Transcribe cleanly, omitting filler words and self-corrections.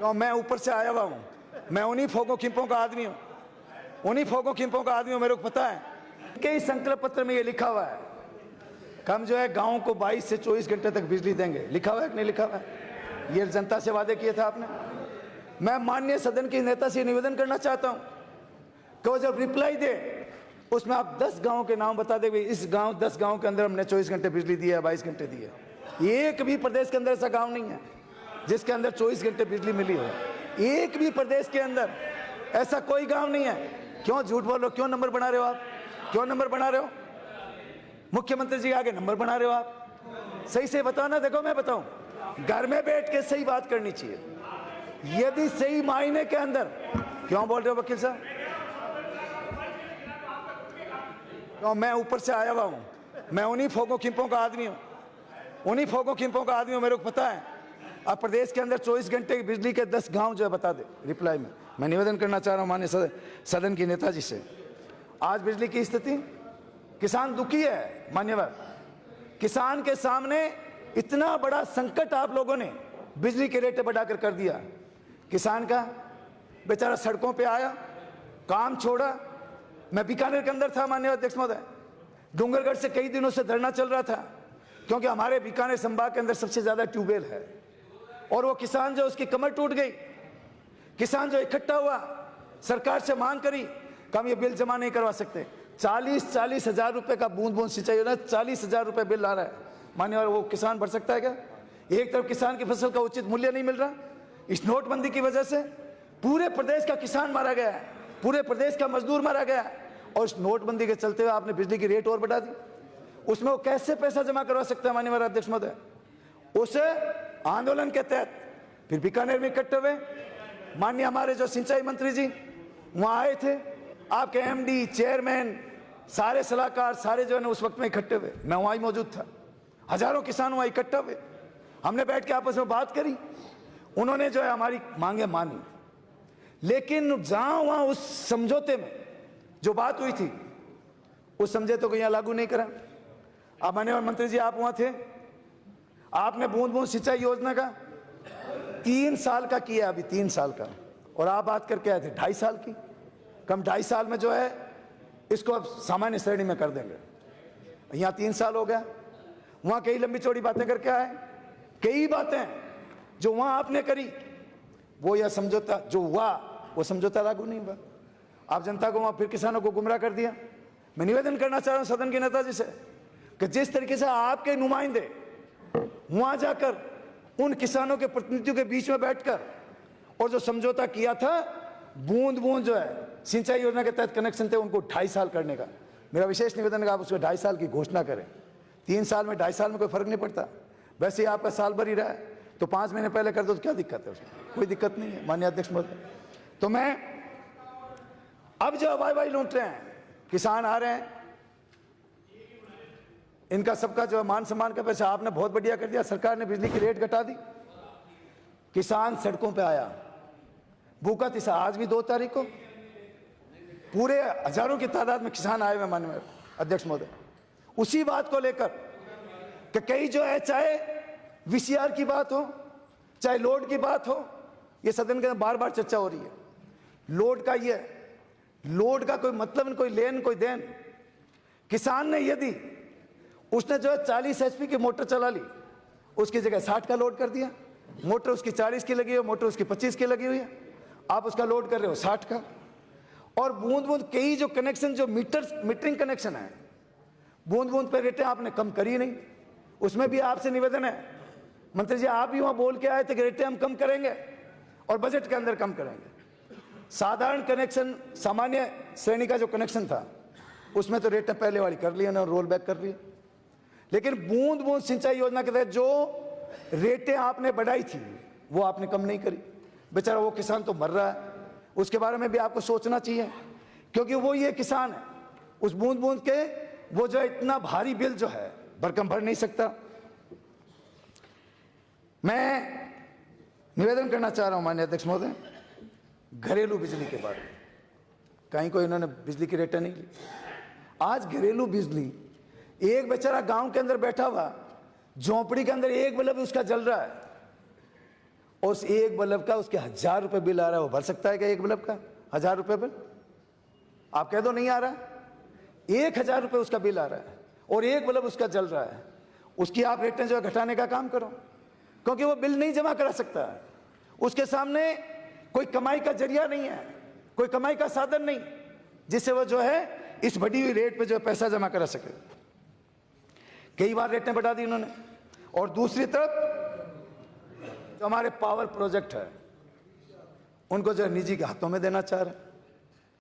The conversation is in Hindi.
तो मैं ऊपर से आया हुआ हूँ, मैं उन्हीं फोगों खिंपों का आदमी हूँ, उन्हीं फोगों खिंपों का आदमी हूँ। मेरे को पता है कई संकल्प पत्र में ये लिखा हुआ है कि हम जो है गाँव को 22 से 24 घंटे तक बिजली देंगे। लिखा हुआ है कि नहीं लिखा हुआ है? ये जनता से वादे किए थे आपने। मैं माननीय सदन के नेता से निवेदन करना चाहता हूँ कि वो जब रिप्लाई दे उसमें आप 10 गाँव के नाम बता देंगे, इस गाँव 10 गाँव के अंदर हमने 24 घंटे बिजली दी है, 22 घंटे दी है। एक भी प्रदेश के अंदर ऐसा गाँव नहीं है जिसके अंदर 24 घंटे बिजली मिली हो। एक भी प्रदेश के अंदर ऐसा कोई गांव नहीं है। क्यों झूठ बोल रहे हो? क्यों नंबर बना रहे हो आप? क्यों नंबर बना रहे हो? मुख्यमंत्री जी आगे नंबर बना रहे हो आप? सही से बताओ ना। देखो मैं बताऊं, घर में बैठ के सही बात करनी चाहिए। यदि सही मायने के अंदर क्यों बोल रहे हो वकील साहब? तो मैं ऊपर से आया हुआ हूं, मैं उन्हीं फोगों खिंपों का आदमी हूं, उन्हीं फोगों खिंपों का आदमी हूं। मेरे को पता है अब प्रदेश के अंदर 24 घंटे की बिजली के 10 गांव जो है बता दे रिप्लाई में। मैं निवेदन करना चाह रहा हूं माननीय सदन की नेताजी से। आज बिजली की स्थिति, किसान दुखी है मान्यवर। किसान के सामने इतना बड़ा संकट आप लोगों ने बिजली के रेट बढ़ाकर कर दिया। किसान का बेचारा सड़कों पे आया, काम छोड़ा। मैं बीकानेर के अंदर था माननीय अध्यक्ष महोदय, डूंगरगढ़ से कई दिनों से धरना चल रहा था क्योंकि हमारे बीकानेर संभाग के अंदर सबसे ज्यादा ट्यूबवेल है। और वो किसान जो उसकी कमर टूट गई, किसान जो इकट्ठा हुआ, सरकार से मांग करी कि हम ये बिल जमा नहीं करवा सकते। 40 हजार रुपए का बूंद बूंद सिंचाई योजना, 40 हजार रुपए बिल आ रहा है मान्यवर। वो किसान भर सकता है क्या? एक तरफ किसान की फसल का उचित मूल्य नहीं मिल रहा, इस नोटबंदी की वजह से पूरे प्रदेश का किसान मारा गया है, पूरे प्रदेश का मजदूर मारा गया है। और इस नोटबंदी के चलते हुए आपने बिजली की रेट और बढ़ा दी। उसमें वो कैसे पैसा जमा करवा सकते हैं माननीय अध्यक्ष महोदय? उस आंदोलन के तहत फिर बीकानेर में इकट्ठे हुए। माननीय हमारे जो सिंचाई मंत्री जी वहां आए थे, आपके एमडी, चेयरमैन, सारे सलाहकार सारे जो है ना उस वक्त में इकट्ठे हुए। मैं वहां ही मौजूद था। हजारों किसान वहां इकट्ठा हुए, हमने बैठ के आपस में बात करी। उन्होंने जो है हमारी मांगे मानी, लेकिन जहां वहां उस समझौते में जो बात हुई थी उस समझौते को यहां लागू नहीं करा। अब माननीय मंत्री जी आप वहां थे, आपने बूंद बूंद सिंचाई योजना का 3 साल का किया, अभी 3 साल का, और आप बात करके आए थे 2.5 साल की। कम 2.5 साल में जो है इसको अब सामान्य श्रेणी में कर देंगे। यहाँ 3 साल हो गया, वहां कई लंबी चौड़ी बातें करके आए। कई बातें जो वहां आपने करी वो यह समझौता जो हुआ वो समझौता लागू नहीं हुआ। आप जनता को वहां फिर किसानों को गुमराह कर दिया। मैं निवेदन करना चाह रहा हूं सदन के नेताजी से कि जिस तरीके से आपके नुमाइंदे वहां जाकर उन किसानों के प्रतिनिधियों के बीच में बैठकर और जो समझौता किया था, बूंद बूंद जो है सिंचाई योजना के तहत कनेक्शन थे उनको 2.5 साल करने का, मेरा विशेष निवेदन है आप उसको 2.5 साल की घोषणा करें। 3 साल में 2.5 साल में कोई फर्क नहीं पड़ता। वैसे ही आपका साल भर ही रहा है तो 5 महीने पहले कर दो तो क्या दिक्कत है? उसमें कोई दिक्कत नहीं है माननीय अध्यक्ष महोदय। तो मैं अब जो वाई लूट रहे हैं, किसान आ रहे हैं, इनका सबका जो मान सम्मान का पैसा आपने बहुत बढ़िया कर दिया। सरकार ने बिजली की रेट घटा दी, किसान सड़कों पे आया, भूखा तिसा। आज भी 2 तारीख को पूरे हजारों की तादाद में किसान आए हुए माननीय अध्यक्ष महोदय, उसी बात को लेकर कि कई जो है चाहे वीसीआर की बात हो, चाहे लोड की बात हो, ये सदन के अंदर बार बार चर्चा हो रही है। लोड का ये, लोड का कोई मतलब नहीं, कोई लेन कोई देन। किसान ने यदि उसने जो है 40 HP की मोटर चला ली, उसकी जगह 60 का लोड कर दिया। मोटर उसकी 40 की लगी है, मोटर उसकी 25 की लगी हुई है, आप उसका लोड कर रहे हो 60 का। और बूंद बूंद कई जो कनेक्शन जो मीटरिंग कनेक्शन है, बूंद बूंद पे रेटें आपने कम करी नहीं। उसमें भी आपसे निवेदन है मंत्री जी, आप भी वहां बोल के आए थे कि रेटें हम कम करेंगे और बजट के अंदर कम करेंगे। साधारण कनेक्शन, सामान्य श्रेणी का जो कनेक्शन था उसमें तो रेटें पहले वाली कर लिया ना, रोल बैक कर लिया। लेकिन बूंद बूंद सिंचाई योजना के तहत जो रेटें आपने बढ़ाई थी वो आपने कम नहीं करी। बेचारा वो किसान तो मर रहा है, उसके बारे में भी आपको सोचना चाहिए, क्योंकि वो ये किसान है उस बूंद बूंद के, वो जो इतना भारी बिल जो है भरकम भर नहीं सकता। मैं निवेदन करना चाह रहा हूं माननीय अध्यक्ष महोदय, घरेलू बिजली के बारे में कहीं कोई इन्होंने बिजली की रेटें नहीं ली। आज घरेलू बिजली, एक बेचारा गांव के अंदर बैठा हुआ झोंपड़ी के अंदर एक बल्ब उसका जल रहा है, और उस एक बल्ब का उसके 1000 रुपये बिल आ रहा है, वो भर सकता है क्या एक बल्ब का 1000 रुपये बिल? आप कह दो नहीं आ रहा। 1000 रुपये उसका बिल आ रहा है और एक बल्ब उसका जल रहा है, उसकी आप रेटें जो है घटाने का काम करो, क्योंकि वो बिल नहीं जमा करा सकता है। उसके सामने कोई कमाई का जरिया नहीं है, कोई कमाई का साधन नहीं जिससे वो जो है इस बढ़ी हुई रेट पे जो है पैसा जमा करा सके। कई बार रेटें बढ़ा दी उन्होंने। और दूसरी तरफ जो हमारे पावर प्रोजेक्ट है उनको जो है निजी के हाथों में देना चाह रहे हैं।